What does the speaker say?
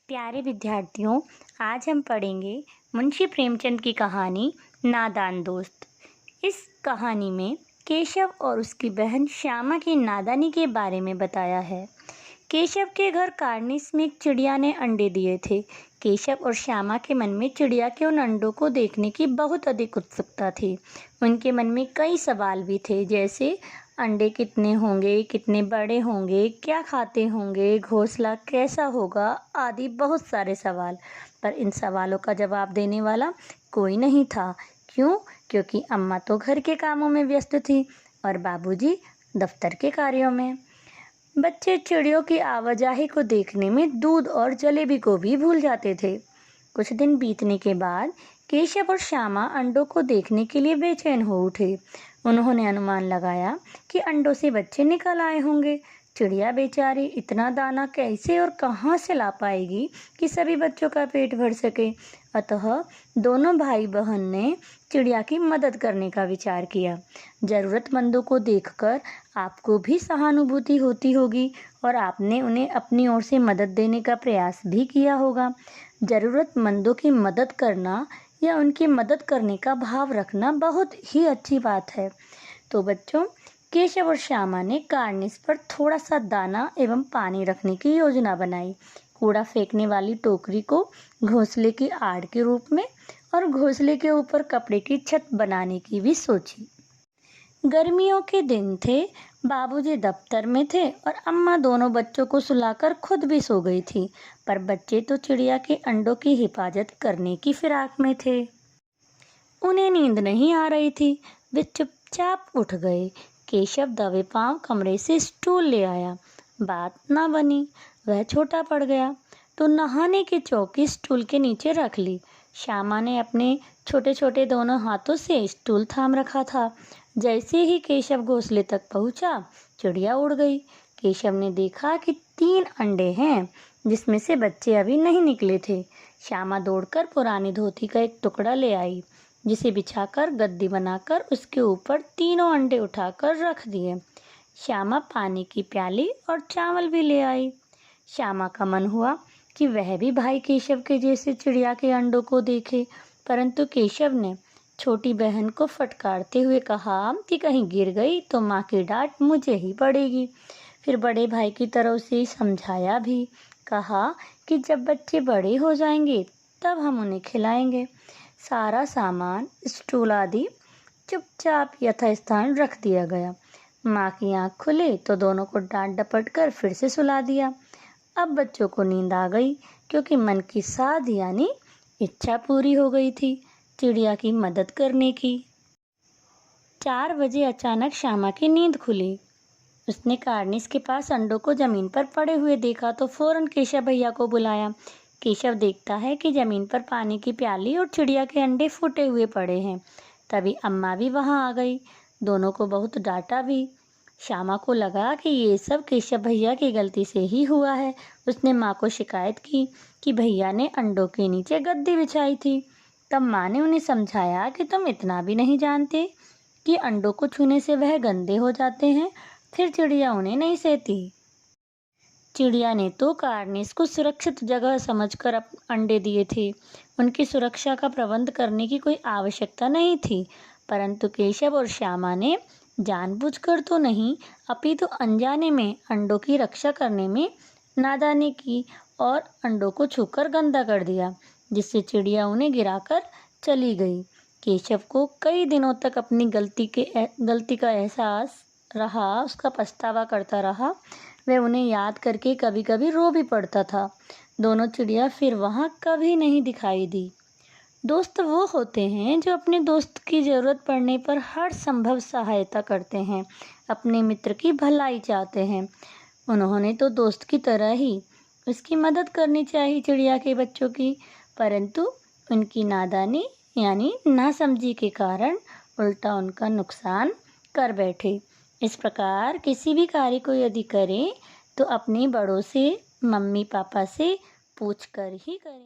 प्यारे विद्यार्थियों, आज हम पढ़ेंगे मुंशी प्रेमचंद की कहानी नादान दोस्त। इस कहानी में केशव और उसकी बहन श्यामा की नादानी के बारे में बताया है। केशव के घर कार्निस में एक चिड़िया ने अंडे दिए थे। केशव और श्यामा के मन में चिड़िया के उन अंडों को देखने की बहुत अधिक उत्सुकता थी। उनके मन में कई सवाल भी थे, जैसे अंडे कितने होंगे, कितने बड़े होंगे, क्या खाते होंगे, घोंसला कैसा होगा आदि बहुत सारे सवाल। पर इन सवालों का जवाब देने वाला कोई नहीं था। क्यों? क्योंकि अम्मा तो घर के कामों में व्यस्त थी और बाबूजी दफ्तर के कार्यों में। बच्चे चिड़ियों की आवाजाही को देखने में दूध और जलेबी को भी भूल जाते थे। कुछ दिन बीतने के बाद केशव और श्यामा अंडों को देखने के लिए बेचैन हो उठे। उन्होंने अनुमान लगाया कि अंडों से बच्चे निकल आए होंगे। चिड़िया बेचारी इतना दाना कैसे और कहाँ से ला पाएगी कि सभी बच्चों का पेट भर सके। अतः दोनों भाई बहन ने चिड़िया की मदद करने का विचार किया। ज़रूरतमंदों को देखकर आपको भी सहानुभूति होती होगी और आपने उन्हें अपनी ओर से मदद देने का प्रयास भी किया होगा। ज़रूरतमंदों की मदद करना या उनकी मदद करने का भाव रखना बहुत ही अच्छी बात है। तो बच्चों, केशव और श्यामा ने कार्निस पर थोड़ा सा दाना एवं पानी रखने की योजना बनाई। कूड़ा फेंकने वाली टोकरी को घोंसले की आड़ के रूप में और घोंसले के ऊपर कपड़े की छत बनाने की भी सोची। गर्मियों के दिन थे। बाबूजी दफ्तर में थे और अम्मा दोनों बच्चों को सुलाकर खुद भी सो गई थी। पर बच्चे तो चिड़िया के अंडों की हिफाजत करने की फिराक में थे। उन्हें नींद नहीं आ रही थी। वे चुपचाप उठ गए। केशव दबे पांव कमरे से स्टूल ले आया। बात ना बनी। वह छोटा पड़ गया तो नहाने की चौकी स्टूल के नीचे रख ली। श्यामा ने अपने छोटे छोटे दोनों हाथों से स्टूल थाम रखा था। जैसे ही केशव घोंसले तक पहुंचा, चिड़िया उड़ गई। केशव ने देखा कि 3 अंडे हैं, जिसमें से बच्चे अभी नहीं निकले थे। श्यामा दौड़कर पुरानी धोती का एक टुकड़ा ले आई, जिसे बिछाकर गद्दी बनाकर उसके ऊपर तीनों अंडे उठाकर रख दिए। श्यामा पानी की प्याली और चावल भी ले आई। श्यामा का मन हुआ कि वह भी भाई केशव के जैसे चिड़िया के अंडों को देखे, परंतु केशव ने छोटी बहन को फटकारते हुए कहा कि कहीं गिर गई तो माँ की डांट मुझे ही पड़ेगी। फिर बड़े भाई की तरफ से समझाया भी। कहा कि जब बच्चे बड़े हो जाएंगे तब हम उन्हें खिलाएंगे। सारा सामान, स्टूल आदि चुपचाप यथास्थान रख दिया गया। माँ की आँख खुले तो दोनों को डांट डपट कर फिर से सुला दिया। अब बच्चों को नींद आ गई, क्योंकि मन की साध यानी इच्छा पूरी हो गई थी चिड़िया की मदद करने की। 4 बजे अचानक श्यामा की नींद खुली। उसने कार्निस के पास अंडों को जमीन पर पड़े हुए देखा तो फौरन केशव भैया को बुलाया। केशव देखता है कि जमीन पर पानी की प्याली और चिड़िया के अंडे फूटे हुए पड़े हैं। तभी अम्मा भी वहां आ गई। दोनों को बहुत डांटा भी। श्यामा को लगा कि ये सब केशव भैया की गलती से ही हुआ है। उसने माँ को शिकायत की कि भैया ने अंडों के नीचे गद्दी बिछाई थी। तब माँ ने उन्हें समझाया कि तुम इतना भी नहीं जानते कि अंडों को छूने से वह गंदे हो जाते हैं। फिर चिड़िया उन्हें नहीं सहती। चिड़िया ने तो कार्निस को सुरक्षित जगह समझकर अंडे दिए थे। उनकी सुरक्षा का प्रबंध करने की कोई आवश्यकता नहीं थी, परंतु केशव और श्यामा ने जानबूझकर तो नहीं, अपितु अनजाने में अंडों की रक्षा करने में नादानी की और अंडों को छूकर गंदा कर दिया, जिससे चिड़िया उन्हें गिराकर चली गई। केशव को कई दिनों तक अपनी गलती का एहसास रहा, उसका पछतावा करता रहा। वह उन्हें याद करके कभी कभी रो भी पड़ता था। दोनों चिड़िया फिर वहाँ कभी नहीं दिखाई दी। दोस्त वो होते हैं जो अपने दोस्त की ज़रूरत पड़ने पर हर संभव सहायता करते हैं, अपने मित्र की भलाई चाहते हैं। उन्होंने तो दोस्त की तरह ही उसकी मदद करनी चाहिए चिड़िया के बच्चों की, परंतु उनकी नादानी यानी नासमझी के कारण उल्टा उनका नुकसान कर बैठे। इस प्रकार किसी भी कार्य को यदि करें तो अपने बड़ों से, मम्मी पापा से पूछ कर ही करें।